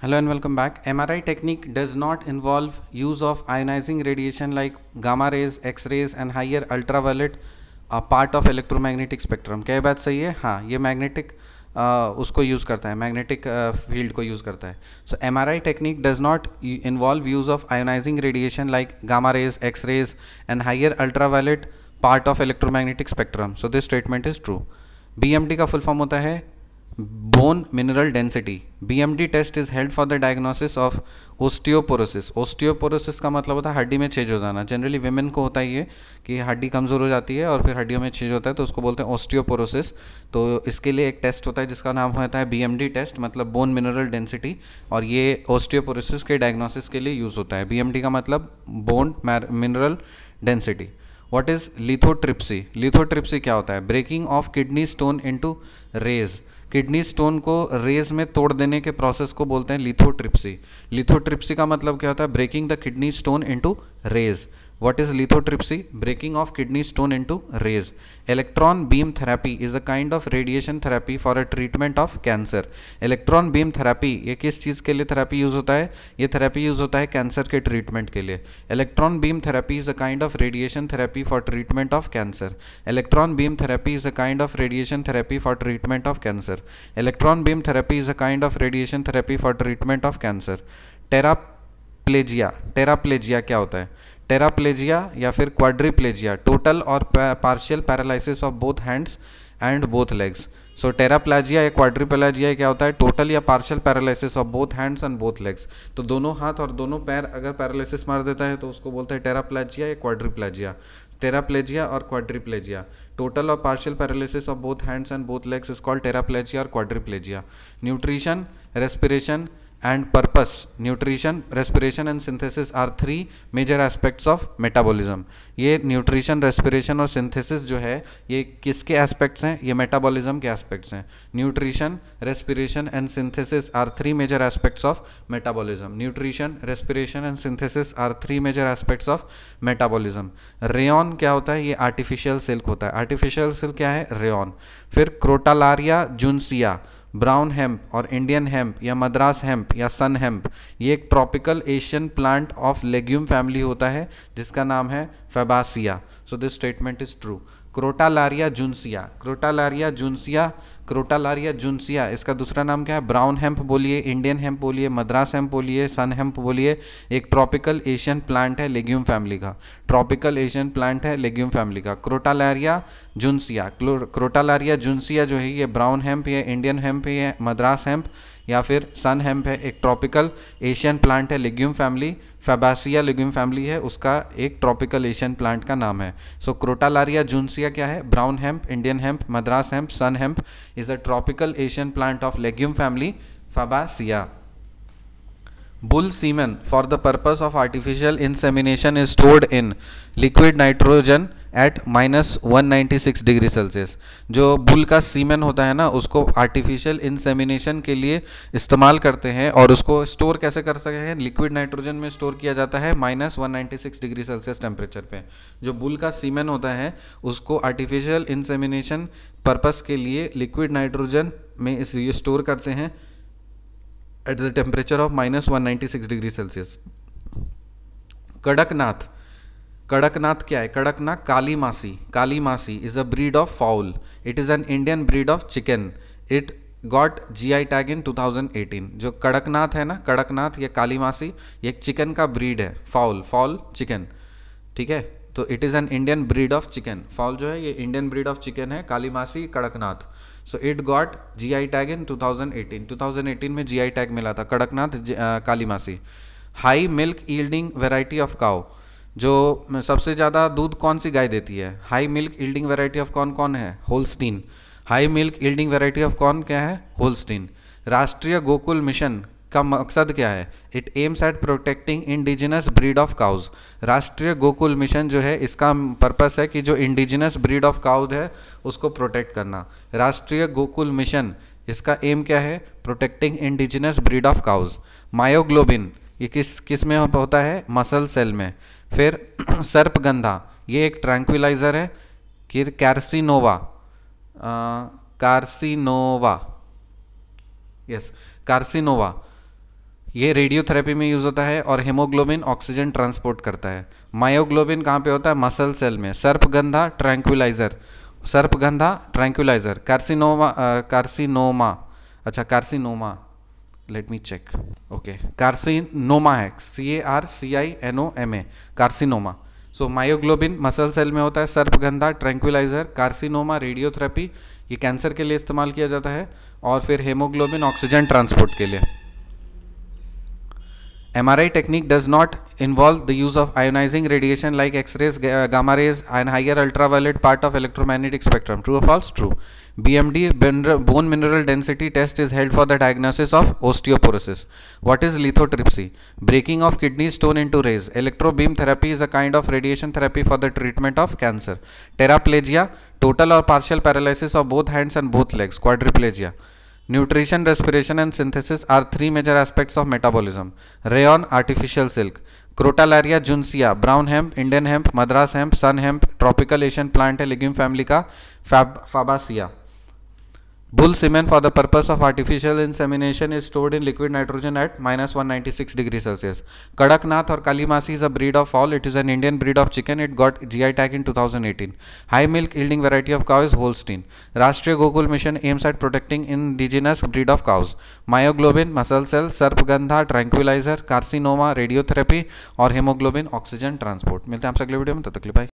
Hello and welcome back. MRI technique does not involve use of ionizing radiation like gamma rays, X-rays and higher ultraviolet part of electromagnetic spectrum. क्या ये बात सही है? हाँ, ये magnetic उसको use करता है, मैग्नेटिक फील्ड को यूज़ करता है. सो MRI technique does not involve use of ionizing radiation like gamma rays, X-rays and higher ultraviolet part of electromagnetic spectrum. So this statement is true. BMD का full form होता है bone mineral density. BMD test is held for the diagnosis of osteoporosis. Osteoporosis का मतलब होता है हड्डी में छेद हो जाना. जनरली विमेन को होता है ये कि हड्डी कमज़ोर हो जाती है और फिर हड्डियों में छेद होता है, तो उसको बोलते हैं ओस्टियोपोरोसिस. तो इसके लिए एक टेस्ट होता है जिसका नाम होता है BMD टेस्ट, मतलब बोन मिनरल डेंसिटी, और ये ओस्टियोपोरोसिस के डायग्नोसिस के लिए यूज़ होता है. BMD का मतलब bone mineral density. What is lithotripsy? Lithotripsy क्या होता है? Breaking of kidney stone into rays. Kidney stone को रेज में तोड़ देने के प्रोसेस को बोलते हैं लिथोट्रिप्सी. लिथोट्रिप्सी का मतलब क्या होता है? Breaking the kidney stone into rays. What is lithotripsy? Breaking of kidney stone into rays. Electron beam therapy is a kind of radiation therapy for a treatment of cancer. Electron beam therapy ये किस चीज़ के लिए therapy use होता है? ये therapy use होता है cancer के ट्रीटमेंट के लिए. Electron beam therapy is a kind of radiation therapy for treatment of cancer. Electron beam therapy is a kind of radiation therapy for treatment of cancer. Electron beam therapy is a kind of radiation therapy for treatment of cancer. टेराप्लेजिया. टेराप्लेजिया क्या होता है? Tetraplegia या फिर quadriplegia, total और partial paralysis of both hands and both legs. So tetraplegia या quadriplegia क्या होता है? टोटल या partial paralysis of both hands and both legs. तो दोनों हाथ और दोनों पैर अगर पैरालिसिस मार देता है तो उसको बोलते हैं टेराप्लेजिया या क्वाड्रिप्लेजिया. टेराप्लेजिया और क्वाड्रिप्लेजिया, टोटल और partial paralysis of both hands and both legs is called tetraplegia और quadriplegia. Nutrition, respiration and purpose. Nutrition, respiration and synthesis are three major aspects of metabolism. ये न्यूट्रिशन, रेस्पिरेशन और synthesis जो है ये किसके aspects हैं? ये मेटाबॉलिज्म के एस्पेक्ट्स हैं. Nutrition, respiration and synthesis are three major aspects of metabolism. Nutrition, respiration and synthesis are three major aspects of metabolism. Rayon क्या होता है? ये आर्टिफिशियल सिल्क होता है. आर्टिफिशियल सिल्क क्या है? रेयन. फिर क्रोटालारिया जूनसिया, ब्राउन हेम्प और इंडियन हेम्प या मद्रास हेम्प या सन हेम्प, ये एक tropical Asian plant of legume family होता है जिसका नाम है Fabaceae. So this statement is true. Crotalaria juncea, Crotalaria juncea, Crotalaria juncea, इसका दूसरा नाम क्या है? ब्राउन हेम्प बोलिए, इंडियन हेम्प बोलिए, मद्रास हेम्प बोलिए, सन हेम्प बोलिए. एक ट्रॉपिकल एशियन प्लांट है लेग्यूम फैमिली का. ट्रॉपिकल एशियन प्लांट है लेग्यूम फैमिली का. क्रोटालारिया जूनसिया. क्रोटालारिया जूनसिया जो है ये ब्राउन हेम्प या इंडियन हेम्प या मद्रास हेम्प या फिर सन हेम्प है. एक ट्रॉपिकल एशियन प्लांट है लेग्यूम फैमिली. फैबासिया लेग्यूम फैमिली है, उसका एक ट्रॉपिकल एशियन प्लांट का नाम है. सो क्रोटालारिया जूनसिया क्या है? Brown hemp, Indian hemp, Madras hemp, sunn hemp is a tropical Asian plant of legume family Fabaceae. Bull semen for the purpose of artificial insemination is stored in liquid nitrogen at -196 degree Celsius. जो bull का सीमेन होता है ना, उसको artificial insemination के लिए इस्तेमाल करते हैं और उसको स्टोर कैसे कर सकते हैं? लिक्विड नाइट्रोजन में स्टोर किया जाता है -196 डिग्री सेल्सियस टेम्परेचर पे. जो बुल का सीमेन होता है उसको आर्टिफिशियल इंसेमिनेशन पर्पस के लिए लिक्विड नाइट्रोजन में इसलिए स्टोर करते हैं at the temperature of -196 degree Celsius. Kadaknath. Kadaknath क्या है? कड़कनाथ काली मासी. काली मासी is a breed of foul. It is an Indian breed of chicken. It got GI tag in 2018. जो कड़कनाथ है ना, कड़कनाथ या काली मासी, ये एक चिकन का ब्रीड है. फाउल चिकन, ठीक है. तो it is an Indian breed of chicken. Foul जो है ये इंडियन ब्रीड ऑफ चिकन है, काली मासी, Kadaknath. So it got GI tag in 2018. 2018 में GI टैग मिला था कड़कनाथ काली मासी. High milk yielding variety of cow. जो सबसे ज़्यादा दूध कौन सी गाय देती है? High milk yielding variety of कौन है? Holstein. High milk yielding variety of कौन क्या है? होल्स्टीन. राष्ट्रीय गोकुल मिशन का मकसद क्या है? It aims at protecting indigenous breed of cows. राष्ट्रीय गोकुल मिशन जो है इसका पर्पस है कि जो इंडिजिनस ब्रीड ऑफ काउज है उसको प्रोटेक्ट करना. राष्ट्रीय गोकुल मिशन, इसका एम क्या है? Protecting indigenous breed of cows. Myoglobin, ये किस में होता है? मसल सेल में. फिर सर्पगंधा, ये एक ट्रैंक्विलाइजर है. कार्सिनोवा, कार्सिनोवा, यस कार्सिनोवा. ये रेडियोथेरेपी में यूज़ होता है, और हेमोग्लोबिन ऑक्सीजन ट्रांसपोर्ट करता है। मायोग्लोबिन कहाँ पे होता है? मसल सेल में। Sarpagandha tranquilliser, sarpagandha tranquilliser. Carcinoma, अच्छा carcinoma, let me check, okay carcinoma है, CARCINOMA, carcinoma. So myoglobin muscle cell में होता है, सर्पगंधा ट्रैंक्विलाइजर, कार्सिनोमा रेडियोथेरेपी, ये कैंसर के लिए इस्तेमाल किया जाता है, और फिर हेमोग्लोबिन ऑक्सीजन ट्रांसपोर्ट के लिए। MRI technique does not involve the use of ionizing radiation like X-rays, gamma rays, and higher ultraviolet part of electromagnetic spectrum. True or false? True. BMD, bone mineral density test, is held for the diagnosis of osteoporosis. What is lithotripsy? Breaking of kidney stone into rays. Electrobeam therapy is a kind of radiation therapy for the treatment of cancer. Tetraplegia, total or partial paralysis of both hands and both legs. Quadriplegia. Nutrition, respiration and synthesis are three major aspects of metabolism. Rayon, artificial silk. Crotalaria juncea, brown hemp, Indian hemp, Madras hemp, sun hemp, tropical Asian plant है legume family का, Fabaceae. Bull semen for the purpose of artificial insemination is stored in liquid nitrogen at -196 degrees Celsius. Kadaknath or Kalimasi is a breed of fowl. It is an Indian breed of chicken. It got GI tag in 2018. High milk yielding variety of cow is Holstein. Rashtriya Gokul Mission aims at protecting indigenous breed of cows. Myoglobin, muscle cell, sarpagandha, tranquilliser, carcinoma, radiotherapy, और haemoglobin oxygen transport. मिलते हैं आपसे अगले video में, तब तक के लिए बाय।